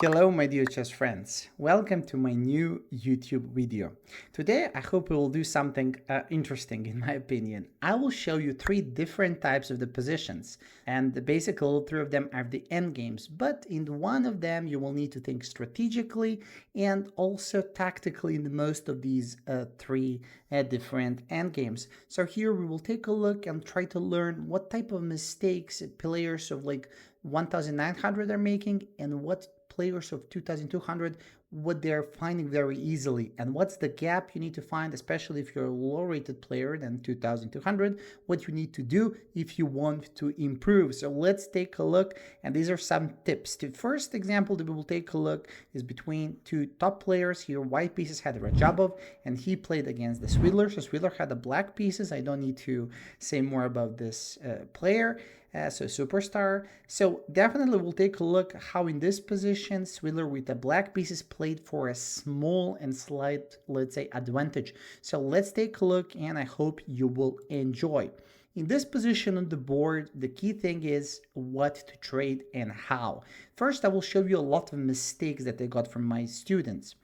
Hello, my dear chess friends. Welcome to my new YouTube video. Today, I hope we will do something interesting, in my opinion. I will show you three different types of the positions, and basically, all three of them are the endgames. But in one of them, you will need to think strategically and also tactically in most of these three different endgames. So here we will take a look and try to learn what type of mistakes players of like 1900 are making and what players of 2200 what they're finding very easily, and what's the gap you need to find, especially if you're a low rated player than 2200, what you need to do if you want to improve. So let's take a look, and these are some tips. The first example that we will take a look is between two top players. Here white pieces had Rajabov and he played against the Swidler. So Swidler had the black pieces. I don't need to say more about this player. So superstar. So definitely we'll take a look how in this position Swidler with the black pieces played for a small and slight, let's say, advantage. So let's take a look, and I hope you will enjoy. In this position on the board, the key thing is what to trade and how. First, I will show you a lot of mistakes that I got from my students.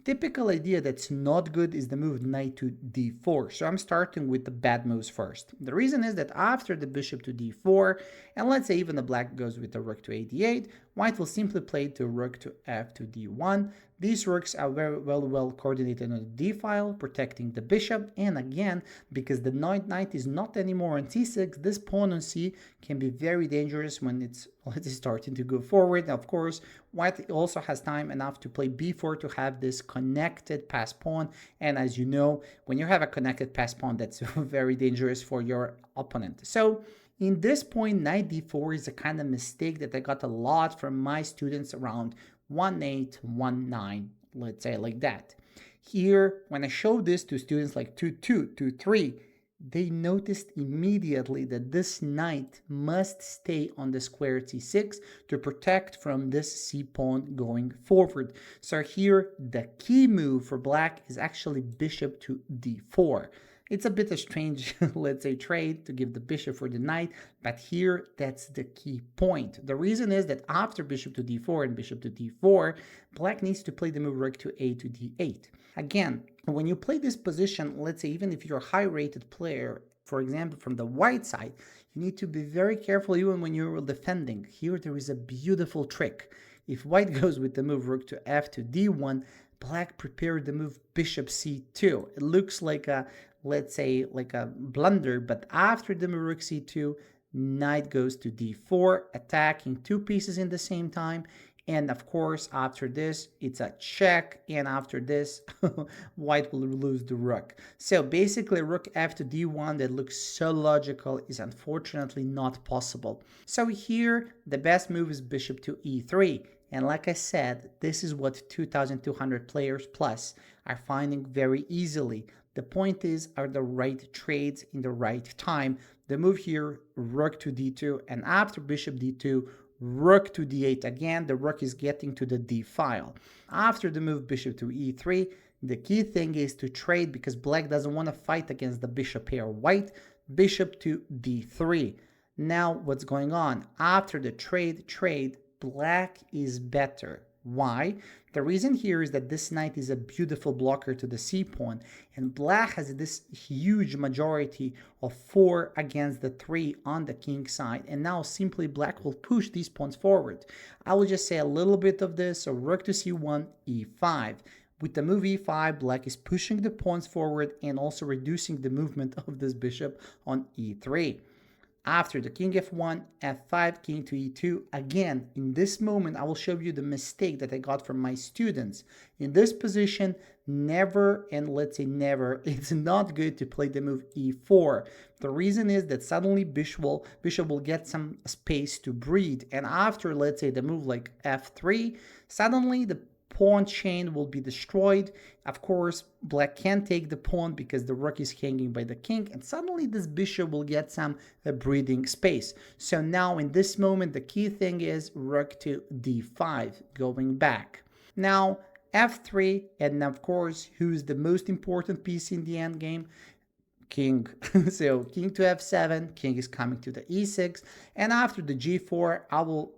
Typical idea that's not good is the move knight to d4. So I'm starting with the bad moves first. The reason is that after the bishop to d4, and let's say even the black goes with the rook to a8, white will simply play to rook to f to d1. These rooks are very well coordinated on the d file, protecting the bishop. And again, because the knight is not anymore on c6, this pawn on c can be very dangerous when it's starting to go forward. Now, of course, white also has time enough to play b4 to have this connected pass pawn. And as you know, when you have a connected pass pawn, that's very dangerous for your opponent. So in this point, knight d4 is a kind of mistake that I got a lot from my students around 1-8, 1-9, let's say like that. Here, when I show this to students like 2-2, 2-3, they noticed immediately that this knight must stay on the square c6 to protect from this c pawn going forward. So here, the key move for black is actually bishop to d4. It's a bit of strange, let's say, trade to give the bishop for the knight, but here that's the key point. The reason is that after bishop to d4 and bishop to d4, black needs to play the move rook to a to d8. Again, when you play this position, let's say even if you're a high-rated player, for example, from the white side, you need to be very careful even when you're defending. Here there is a beautiful trick. If white goes with the move rook to f to d1, black prepared the move bishop c2. It looks like a, let's say, like a blunder, but after the move rook c2, knight goes to d4, attacking two pieces in the same time. And of course, after this, it's a check. And after this, white will lose the rook. So basically, rook f to d1 that looks so logical is unfortunately not possible. So here, the best move is bishop to e3. And like I said, this is what 2200 players plus are finding very easily. The point is, are the right trades in the right time. The move here, rook to d2, and after bishop d2, rook to d8. Again, the rook is getting to the d file. After the move bishop to e3, the key thing is to trade because black doesn't want to fight against the bishop pair. White, bishop to d3. Now, what's going on? After the trade, black is better. Why? The reason here is that this knight is a beautiful blocker to the c pawn, and black has this huge majority of 4 against the 3 on the king side, and now simply black will push these pawns forward. I will just say a little bit of this. So rook to c1, e5. With the move e5, black is pushing the pawns forward and also reducing the movement of this bishop on e3. After the king f1, f5, king to e2. Again, in this moment, I will show you the mistake that I got from my students. In this position, never, and let's say never, it's not good to play the move e4. The reason is that suddenly bishop will get some space to breathe. And after, let's say, the move like f3, suddenly the pawn chain will be destroyed. Of course, black can't take the pawn because the rook is hanging by the king, and suddenly this bishop will get some breathing space. So now in this moment, the key thing is rook to d5, going back. Now, f3, and of course, who's the most important piece in the endgame? king. So king to f7, king is coming to the e6, and after the g4, I will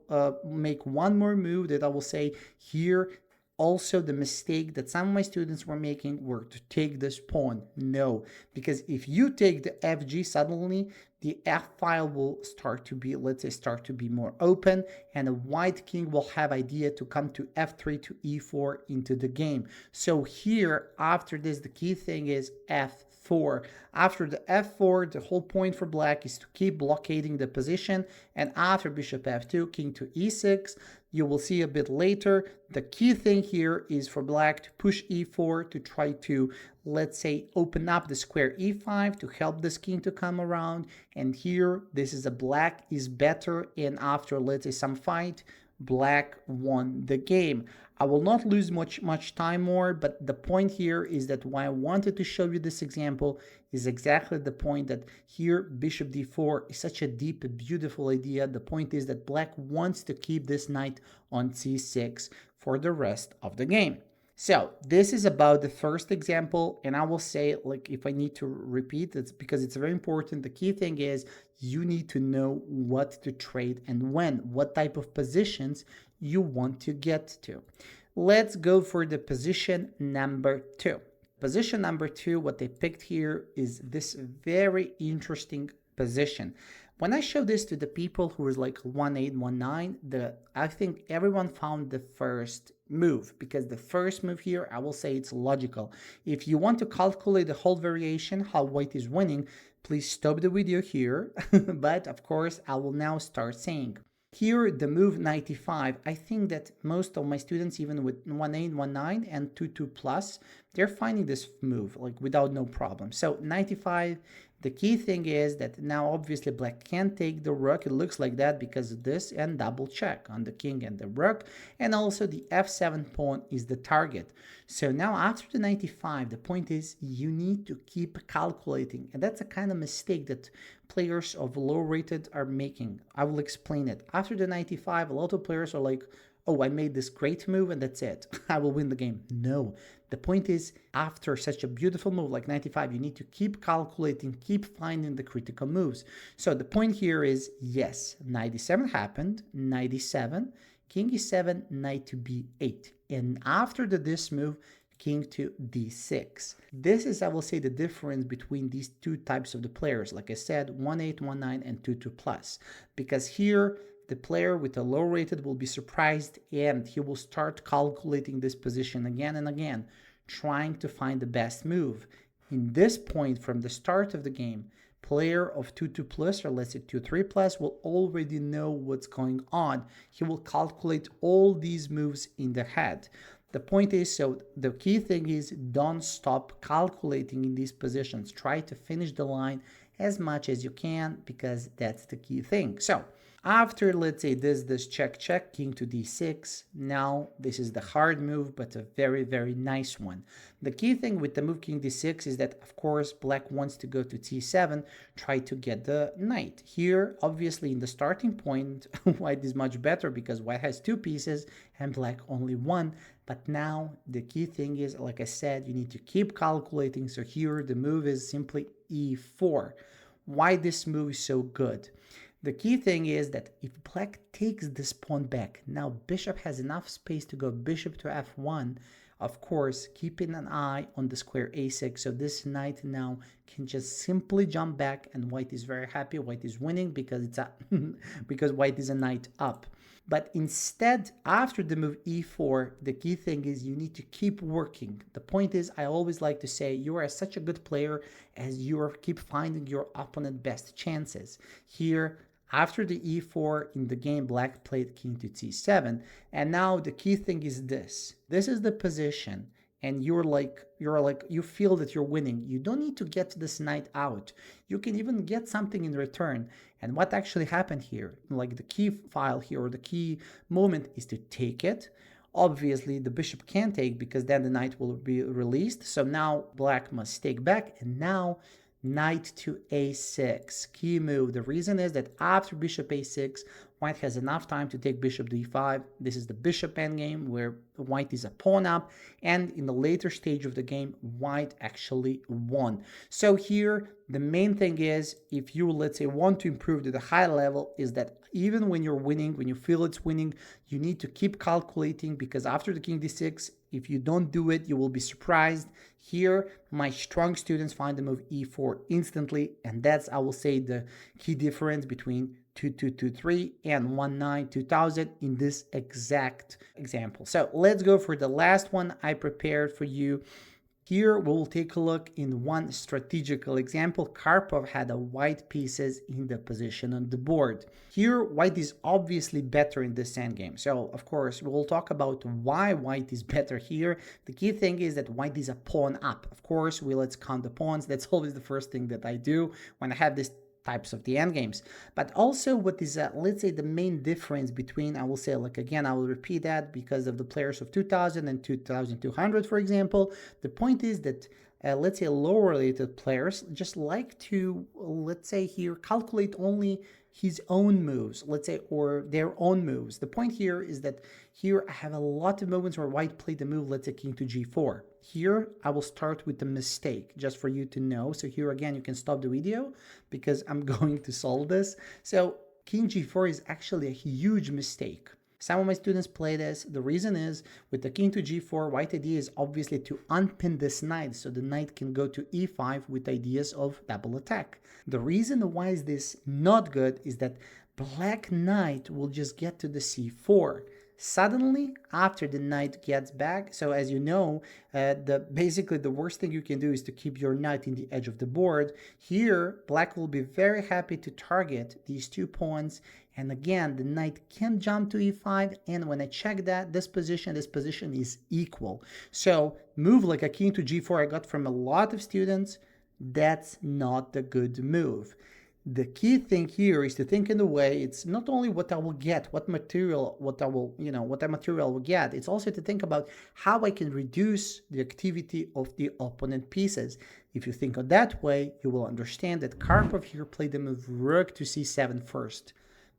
make one more move that I will say here. Also, the mistake that some of my students were making were to take this pawn. No, because if you take the fg, suddenly the f file will start to be, let's say, start to be more open, and a white king will have idea to come to f3 to e4 into the game. So here, after this, the key thing is f4. After the f4, the whole point for black is to keep blockading the position, and after bishop f2, king to e6, you will see a bit later, the key thing here is for black to push e4 to try to, let's say, open up the square e5 to help this king to come around. And here, this is a black is better, and after, let's say, some fight, black won the game. I will not lose much time more, but the point here is that why I wanted to show you this example is exactly the point that here bishop d4 is such a deep, beautiful idea. The point is that black wants to keep this knight on c6 for the rest of the game. So this is about the first example, and I will say, like, if I need to repeat, it's because it's very important. The key thing is you need to know what to trade and when, what type of positions you want to get to. Let's go for the position number 2. Position number 2, what they picked here is this very interesting position. When I show this to the people who is like 1-8, 1-9, I think everyone found the first move, because the first move here, I will say it's logical. If you want to calculate the whole variation, how white is winning, please stop the video here. But of course, I will now start saying. Here, the move 95, I think that most of my students, even with 1-8, 1-9, and 2-2 plus, they're finding this move like without no problem. So 95, the key thing is that now obviously black can't take the rook. It looks like that because of this, and double check on the king and the rook. And also the f7 pawn is the target. So now after the 95, the point is you need to keep calculating. And that's a kind of mistake that players of low rated are making. I will explain it. After the 95, a lot of players are like, oh, I made this great move and that's it. I will win the game. No. The point is, after such a beautiful move like 95, you need to keep calculating, keep finding the critical moves. So the point here is, yes, 97 happened, 97, king e7, knight to b8. And after this move, king to d6. This is, I will say, the difference between these two types of the players. Like I said, 1-8, 1-9, and 2-2 plus. Because here, the player with a low rated will be surprised and he will start calculating this position again and again, trying to find the best move. In this point, from the start of the game, player of 2-2 plus, or let's say 2-3 plus, will already know what's going on. He will calculate all these moves in the head. The point is, so the key thing is don't stop calculating in these positions. Try to finish the line as much as you can, because that's the key thing. So after, let's say, this check, king to d6, now this is the hard move, but a very, very nice one. The key thing with the move king d6 is that, of course, black wants to go to c7, try to get the knight. Here, obviously, in the starting point, white is much better because white has 2 pieces and black only 1. But now, the key thing is, like I said, you need to keep calculating. So here, the move is simply e4. Why this move is so good? The key thing is that if black takes this pawn back, now bishop has enough space to go bishop to f1, of course, keeping an eye on the square a6, so this knight now can just simply jump back, and white is very happy. White is winning because it's a because white is a knight up. But instead, after the move e4, the key thing is you need to keep working. The point is, I always like to say, you are such a good player as you keep finding your opponent best chances. Here, after the e4 in the game, black played king to c7, and now the key thing is this. This is the position, and you feel that you're winning. You don't need to get this knight out. You can even get something in return. And what actually happened here, like the key file here, or the key moment, is to take it. Obviously, the bishop can't take because then the knight will be released. So now black must take back, and now knight to a6, key move. The reason is that after bishop a6, white has enough time to take bishop to e5. This is the bishop endgame where white is a pawn up, and in the later stage of the game, white actually won. So here, the main thing is, if you, let's say, want to improve to the high level, is that even when you're winning, when you feel it's winning, you need to keep calculating, because after the king d6, if you don't do it, you will be surprised. Here, my strong students find the move e4 instantly, and that's, I will say, the key difference between 2223 and 192000 in this exact example. So let's go for the last one I prepared for you. Here we'll take a look in one strategical example. Karpov had a white pieces in the position on the board. Here white is obviously better in this endgame. So of course we'll talk about why white is better here. The key thing is that white is a pawn up. Of course, let's count the pawns. That's always the first thing that I do when I have this types of the endgames. But also what is, let's say, the main difference between, I will say, like, again, I will repeat that because of the players of 2000 and 2200, for example. The point is that, let's say, lower rated players just like to, let's say here, calculate only his own moves, let's say, or their own moves. The point here is that here I have a lot of moments where white played the move, let's say, king to g4. Here I will start with the mistake, just for you to know. So here again, you can stop the video because I'm going to solve this. So king g4 is actually a huge mistake. Some of my students play this. The reason is, with the king to g4, white idea is obviously to unpin this knight so the knight can go to e5 with ideas of double attack. The reason why is this not good is that black knight will just get to the c4. Suddenly, after the knight gets back, so as you know, basically the worst thing you can do is to keep your knight in the edge of the board. Here, black will be very happy to target these two pawns, and again, the knight can jump to e5, and when I check that, this position is equal. So, move like a king to g4 I got from a lot of students, that's not the good move. The key thing here is to think in a way, it's not only what I will get, what material I will get, it's also to think about how I can reduce the activity of the opponent pieces. If you think of that way, you will understand that Karpov here played the move rook to c7 first.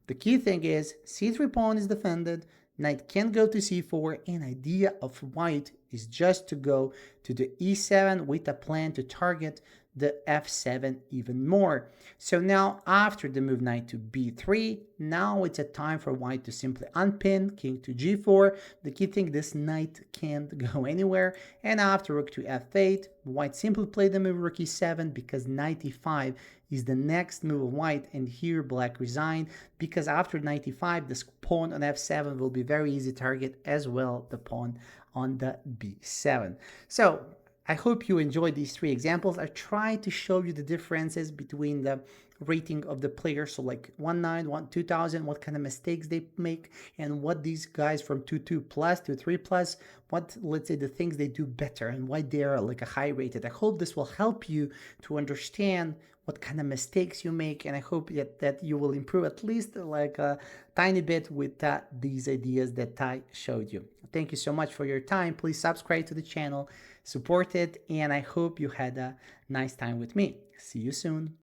The key thing is, c3 pawn is defended, knight can go to c4, and idea of white is just to go to the e7 with a plan to target the f7 even more. So now after the move knight to b3, now it's a time for white to simply unpin king to g4. The key thing, this knight can't go anywhere, and after rook to f8, white simply played the move rook e7 because knight e5 is the next move of white, and here black resigned because after knight e5, this pawn on f7 will be very easy target, as well the pawn on the b7. So I hope you enjoyed these three examples. I tried to show you the differences between the rating of the players, so like 19, 2000, what kind of mistakes they make, and what these guys from 2-2 plus to 3 plus, what, let's say, the things they do better and why they're like a high rated. I hope this will help you to understand what kind of mistakes you make, and I hope that you will improve at least like a tiny bit with these ideas that I showed you. Thank you so much for your time. Please subscribe to the channel, support it, and I hope you had a nice time with me. See you soon.